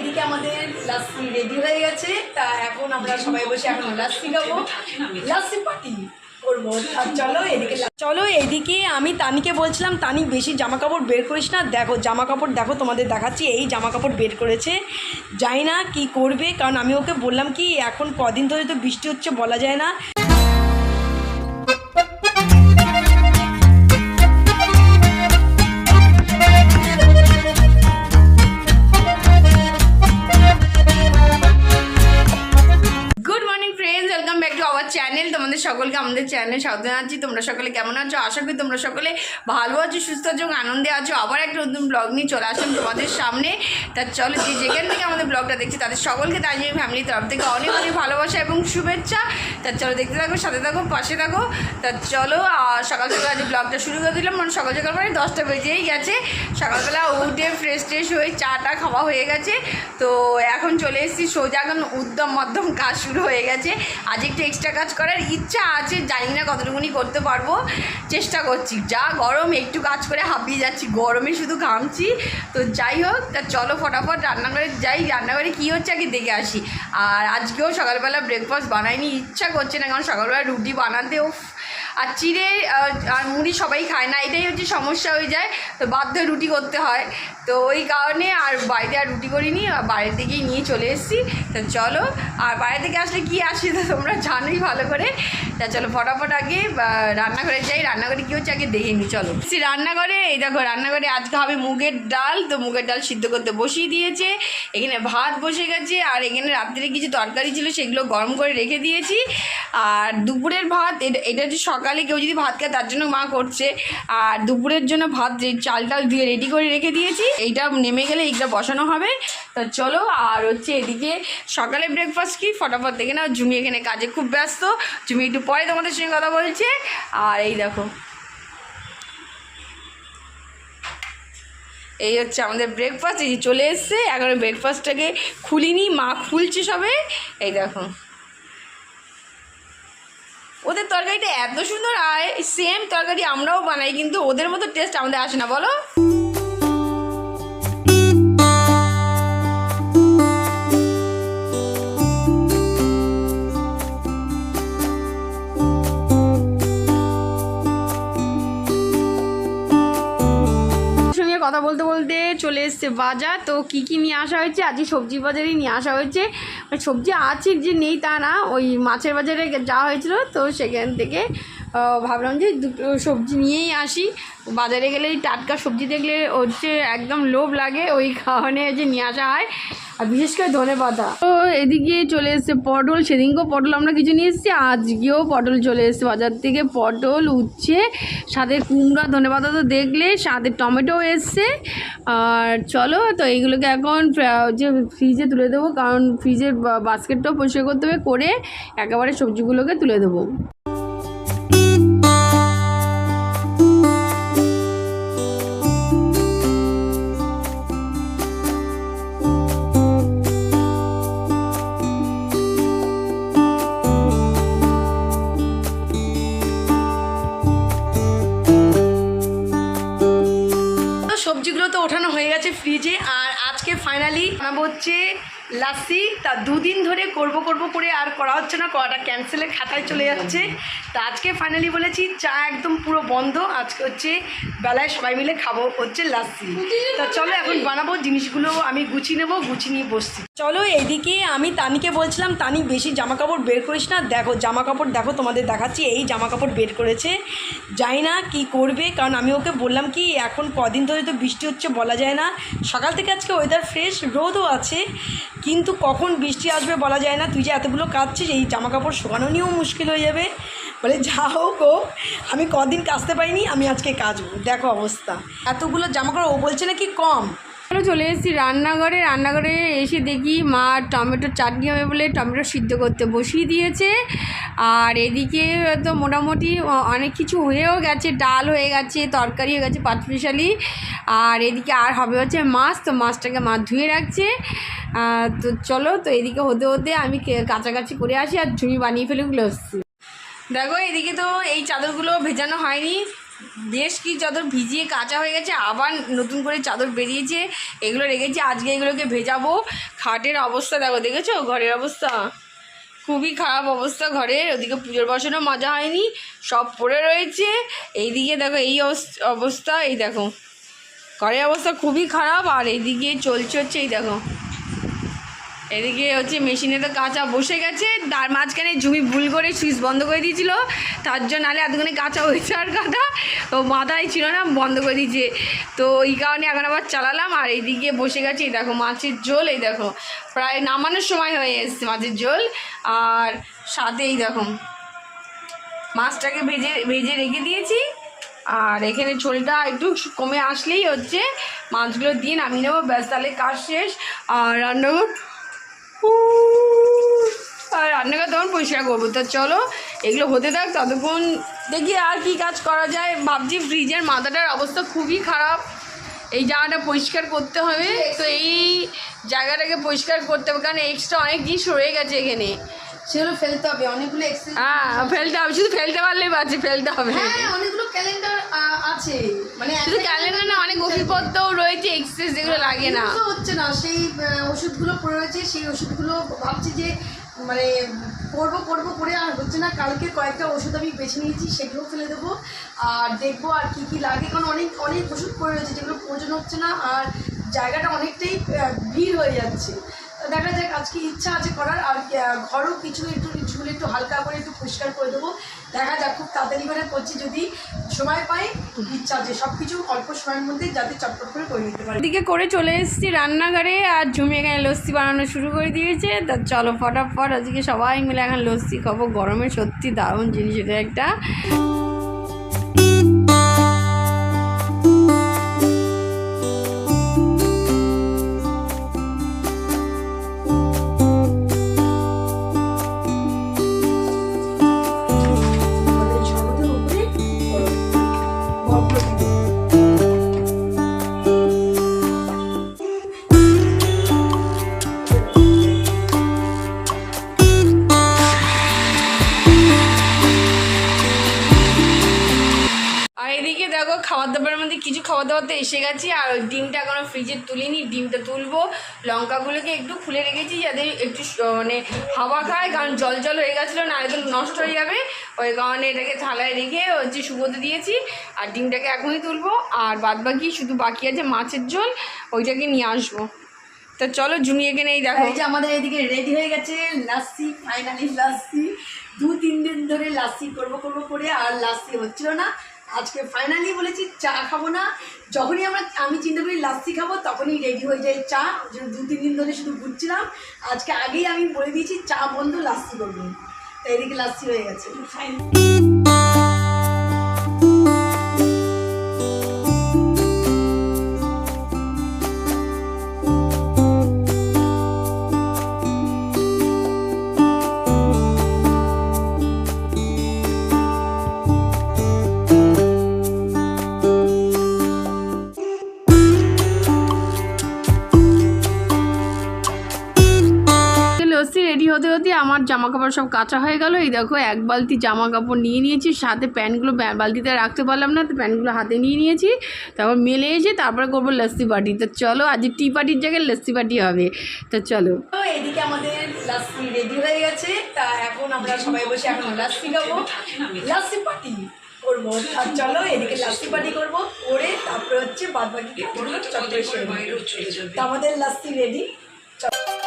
এইদিকে আমাদের লাস্সি রেডি হয়ে গেছে। তা এখন আমরা সবাই বসে এখন লাস্সি খাবো, লাস্সি পার্টি করবো। চলো এইদিকে আমি তানিকে বলছিলাম, তানি বেশি জামা কাপড় বের করিস না। দেখো জামা কাপড় দেখো, তোমাদের দেখাচ্ছি। এই জামা কাপড় বের করেছে, যাই না কি করবে, কারণ আমি ওকে বললাম কি এখন কদিন ধরে তো বৃষ্টি হচ্ছে, বলা যায় না। চ্যানেল তোমাদের সকলকে আমাদের চ্যানেলে স্বাগত জানাচ্ছি। তোমরা সকলে কেমন আছো? আশা করি তোমরা সকলে ভালো আছো, সুস্থ আছো, আনন্দে আছো। আবার একটা নতুন ব্লগ নিয়ে চলে আসলাম তোমাদের সামনে। তা চলো, যেখান থেকে আমাদের ব্লগটা দেখছি তাদের সকলকে তাই ফ্যামিলির তরফ থেকে অনেক অনেক ভালোবাসা এবং শুভেচ্ছা। তা চলো দেখতে থাকো, সাথে থাকো, পাশে থাকো। তা চলো সকাল সকাল আজ ব্লগটা শুরু করে দিলাম। মানে সকাল সকাল মানে 10টা বেজেই গেছে। সকালবেলা উঠে ফ্রেশ হয়ে চাটা খাওয়া হয়ে গেছে। তো এখন চলে এসেছি সোজা, এখন উদ্যম মধ্যম কাজ শুরু হয়ে গেছে। আজ একটু এক্সট্রা কাজ করার ইচ্ছা আছে, জানি না কতটুকুনি করতে পারবো, চেষ্টা করছি। যা গরম, একটু কাজ করে হাঁপিয়ে যাচ্ছি, গরমে শুধু ঘামছি। তো যাই হোক, তা চলো ফটাফট রান্নাঘরে যাই। রান্নাঘরে কী হচ্ছে আগে দেখে আসি। আর আজকেও সকালবেলা ব্রেকফাস্ট বানাইনি, ইচ্ছা করছে না, কারণ সকালবেলা রুটি বানাতেও আর চিড়ে আর মুড়ি সবাই খায় না, এটাই হচ্ছে সমস্যা হয়ে যায়। তো বাধ্য রুটি করতে হয়। তো ওই কারণে আর বাড়িতে আর রুটি করিনি, বাইরে থেকেই নিয়ে চলে এসেছি। তো চলো, আর বাইরে থেকে আসলে কি আসে তো তোমরা জানোই ভালো করে। তা চলো ফটাফট আগে রান্নাঘরে যাই। রান্নাঘরে কী হচ্ছে আগে দেখে নিই। চলো রান্নাঘরে, এই দেখো রান্নাঘরে আজকে হবে মুগের ডাল। তো মুগের ডাল সিদ্ধ করতে বসিয়ে দিয়েছে, এখানে ভাত বসে গেছে। আর এখানে রাত্রে কিছু তরকারি ছিল, সেগুলো গরম করে রেখে দিয়েছি। আর দুপুরের ভাত, এটা হচ্ছে সকালে কেউ যদি ভাত খায় তার জন্য মা করছে। আর দুপুরের জন্য ভাত চাল ধুয়ে রেডি করে রেখে দিয়েছি, এইটা নেমে গেলে এইটা বসানো হবে। তো চলো, আর হচ্ছে এদিকে সকালে ব্রেকফাস্ট কি ফটাফট দেখে নাও। ঝুমি এখানে কাজে খুব ব্যস্ত, ঝুমি একটু পরে তোমাদের সঙ্গে কথা বলছে। আর এই দেখো, এই হচ্ছে আমাদের ব্রেকফাস্ট। এই চলে এসছে, এখন ব্রেকফাস্টটাকে খুলিনি, মা খুলছে সবে। এই দেখো ওদের তরকারিটা এত সুন্দর, আর সেম তরকারি আমরাও বানাই, কিন্তু ওদের মতো টেস্ট আমাদের আসে না, বলো। কথা বলতে বলতে চলে এসছে বাজার। তো কী কী নিয়ে আসা হয়েছে, আজকে সবজি বাজারেই নিয়ে আসা হয়েছে। সবজি আছে যে নেই তা না, ওই মাছের বাজারে যাওয়া হয়েছিল, তো সেখান থেকে ভাবলাম যে দুটো সবজি নিয়েই আসি। বাজারে গেলে টাটকা সবজি দেখলে হচ্ছে একদম লোভ লাগে, ওই কারণে যে নিয়ে আসা হয়। আর বিশেষ করে ধনেপাতা। তো এদিকে চলে এসছে পটল, সেদিনকেও পটল আমরা কিছু নিয়ে এসেছি, আজকেও পটল চলে এসছে বাজার থেকে। পটল, উচ্ছে, সাথে কুমড়া, ধনেপাতা তো দেখলে, সাথে টমেটোও এসছে। আর চলো, তো এইগুলোকে এখন যে ফ্রিজে তুলে দেবো, কারণ ফ্রিজের বাস্কেটটাও পরিষ্কার করতে হবে, করে একেবারে সবজিগুলোকে তুলে দেবো। সবজিগুলো তো ওঠানো হয়ে গেছে ফ্রিজে। আর আজকে ফাইনালি বানাবো হচ্ছে লাস্সি। তা দুদিন ধরে করব করে আর করা হচ্ছে না, করাটা ক্যান্সেলের খাতায় চলে যাচ্ছে। তা আজকে ফাইনালি বলেছি চা একদম পুরো বন্ধ, আজকে হচ্ছে বেলায় সবাই মিলে খাবো হচ্ছে লাস্সি। তা চলো এখন বানাবো, জিনিসগুলো আমি গুছিয়ে নেবো, গুছিয়ে নিয়ে বসছি। চলো এইদিকে আমি তানিকে বলছিলাম, তানি বেশি জামা কাপড় বের করিস না। দেখো জামা কাপড় দেখো, তোমাদের দেখাচ্ছি। এই জামা কাপড় বের করেছে, যাই না কি করবে, কারণ আমি ওকে বললাম কি এখন কদিন ধরে তো বৃষ্টি হচ্ছে, বলা যায় না। সকাল থেকে আজকে ওয়েদার ফ্রেশ, রোদও আছে, কিন্তু কখন বৃষ্টি আসবে বলা যায় না। তুই যে এতগুলো কাচছিস, এই জামা কাপড় শোকানো নিয়েও মুশকিল হয়ে যাবে। বলে যা হোক, আমি কদিন কাচতে পারিনি, আমি আজকে কাচবো। দেখো অবস্থা, এতগুলো জামা কাপড়, ও বলছে নাকি কম। চলে এসেছি রান্নাঘরে এসে দেখি মা টমেটোর চাটনি হবে বলে টমেটো সিদ্ধ করতে বসিয়ে দিয়েছে। আর এদিকে তো মোটামুটি অনেক কিছু হয়েও গেছে, ডাল হয়ে গেছে, তরকারি হয়ে গেছে পাঁচমিশালি। আর এদিকে আর হবে হচ্ছে মাছ, তো মাছটাকে মা ধুয়ে রাখছে। তো চলো, তো এদিকে হতে হতে আমি কাছাকাছি করে আসি, আর ঝুড়ি বানিয়ে ফেলে এসেছি। দেখো এদিকে তো এই চাদরগুলো ভেজানো হয়নি, বেশ কি চাদর ভিজিয়ে কাঁচা হয়ে গেছে, আবার নতুন করে চাদর বেরিয়েছে, এগুলো রেখেছি। আজকে এগুলোকে ভেজাবো। খাটের অবস্থা দেখো, দেখেছো ঘরের অবস্থা? খুবই খারাপ অবস্থা ঘরের। ওদিকে পুজোর বসানো মজা হয়নি, সব পড়ে রয়েছে। এইদিকে দেখো এই অবস্থা, এই দেখো ঘরের অবস্থা খুবই খারাপ। আর এইদিকে চলছে হচ্ছে, এই দেখো এদিকে হচ্ছে মেশিনে তো কাঁচা বসে গেছে, তার মাঝখানে ঝুমি ভুল করে সুইচ বন্ধ করে দিয়েছিল, তার জন্য নাহলে এতক্ষণে কাঁচা হয়েছে আর কথা তো মাথায় ছিল না, বন্ধ করে দিয়েছে। তো এই কারণে এখন আবার চালালাম। আর এইদিকে বসে গেছে, এই দেখো মাছের ঝোল, এই দেখো প্রায় নামানোর সময় হয়ে এসছে মাছের ঝোল। আর সাথে এই দেখো মাছটাকে ভেজে রেখে দিয়েছি। আর এখানে ঝোলটা একটু কমে আসলেই হচ্ছে মাছগুলো দিয়ে নামিয়ে নেবো, ব্যাস তাহলে কাজ শেষ। আর রান্নাঘর তখন পরিষ্কার করবো। তো চলো এগুলো হতে থাক, ততক্ষণ দেখি আর কি কাজ করা যায়। ভাবছি ফ্রিজের মাথাটার অবস্থা খুবই খারাপ, এই জায়গাটা পরিষ্কার করতে হবে। তো এই জায়গাটাকে পরিষ্কার করতে হবে, কারণ এক্সট্রা অনেক জিনিস রয়ে গেছে এখানে, সেগুলো ফেলতে হবে। অনেকগুলো হ্যাঁ ফেলতে হবে, শুধু ফেলতে পারলেই বাজে, ফেলতে হবে। হ্যাঁ অনেকগুলো ক্যালেন্ডার আছে, মানে শুধু ক্যালেন্ডার না, অনেক ওষুধপত্রও রয়েছে এক্সেস, যেগুলো লাগে না, হচ্ছে না। সেই ওষুধগুলো পড়ে রয়েছে, সেই ওষুধগুলো ভাবছি যে মানে করবো করে আর হচ্ছে না। কালকে কয়েকটা ওষুধ আমি বেছে নিয়েছি, সেগুলো ফেলে দেবো। আর দেখবো আর কি লাগে, কারণ অনেক ওষুধ পড়ে রয়েছে যেগুলো প্রয়োজন হচ্ছে না। আর জায়গাটা অনেকটাই ভিড় হয়ে যাচ্ছে। দেখা যাক, আজকে ইচ্ছা আছে করার। আর ঘরও কিছু ঝুলে একটু হালকা করে একটু পরিষ্কার করে দেবো। দেখা যাক, খুব তাড়াতাড়ি করে করছি, যদি সময় পাই। ইচ্ছা আছে সব কিছু অল্প সময়ের মধ্যে যাতে চটপট করে করে নিতে পারি। এদিকে করে চলে এসেছি রান্নাঘরে, আর ঝুমি এখানে লস্যি বানানো শুরু করে দিয়েছে। তা চলো ফটাফট আজকে সবাই মিলে এখন লস্যি খাবো। গরমে সত্যি দারুণ জিনিস এটা একটা। এদিকে দেখো খাবার দাবারের মধ্যে কিছু খাবার দাবারতে এসে গেছি। আর ওই ডিমটা এখনো ফ্রিজে তুলিনি, ডিমটা তুলবো। লঙ্কাগুলোকে একটু খুলে রেখেছি যাতে একটু মানে হাওয়া খায়, কারণ জল জল হয়ে গেছিলো, না তো নষ্ট হয়ে যাবে। ওই কারণে এটাকে থালায় রেখে হচ্ছে শুকোতে দিয়েছি। আর ডিমটাকে এখনই তুলবো। আর বাদবাকি শুধু বাকি আছে মাছের ঝোল, ওইটাকে নিয়ে আসবো। তা চলো ঝুমি এখানে এই দেখো, এই যে আমাদের এদিকে রেডি হয়ে গেছে লাস্সি, ফাইনালি লাস্সি। 2-3 দিন ধরে লাস্সি করবো করে আর লাস্সি হচ্ছিল না। আজকে ফাইনালি বলেছি চা খাবো না। যখনই আমি চিন্তা করি লাস্সি খাবো, তখনই রেডি হয়ে যায় চা। 2-3 দিন ধরে শুধু ঘুরছিলাম, আজকে আগেই আমি বলে দিয়েছি চা বন্ধ, লাস্সি করবো। তো এদিকে লাস্সি হয়ে গেছে। লস্যি রেডি হতে হতে আমার জামা কাপড় সব কাঁচা হয়ে গেল। এই দেখো এক বালতি জামা কাপড় নিয়ে নিয়েছি, সাথে প্যান্টগুলো বালতিতে রাখতে পারলাম না, তো প্যান্টগুলো হাতে নিয়ে নিয়েছি। তারপর মেলে এসে তারপরে করবো লস্যি পার্টি। তো চলো আজ টি পার্টির জায়গায় লস্যি পার্টি হবে। তো চলো, তো এদিকে আমাদের লাস্সি রেডি হয়ে গেছে। তা এখন আমরা সবাই বসে এখন লাস্সি খাবো, লাস্সি পার্টি করবো। আর চলো এদিকে লাস্সি পার্টি করবো, করে তারপরে হচ্ছে বাদ বাকি আমাদের লাস্সি রেডি। চলো।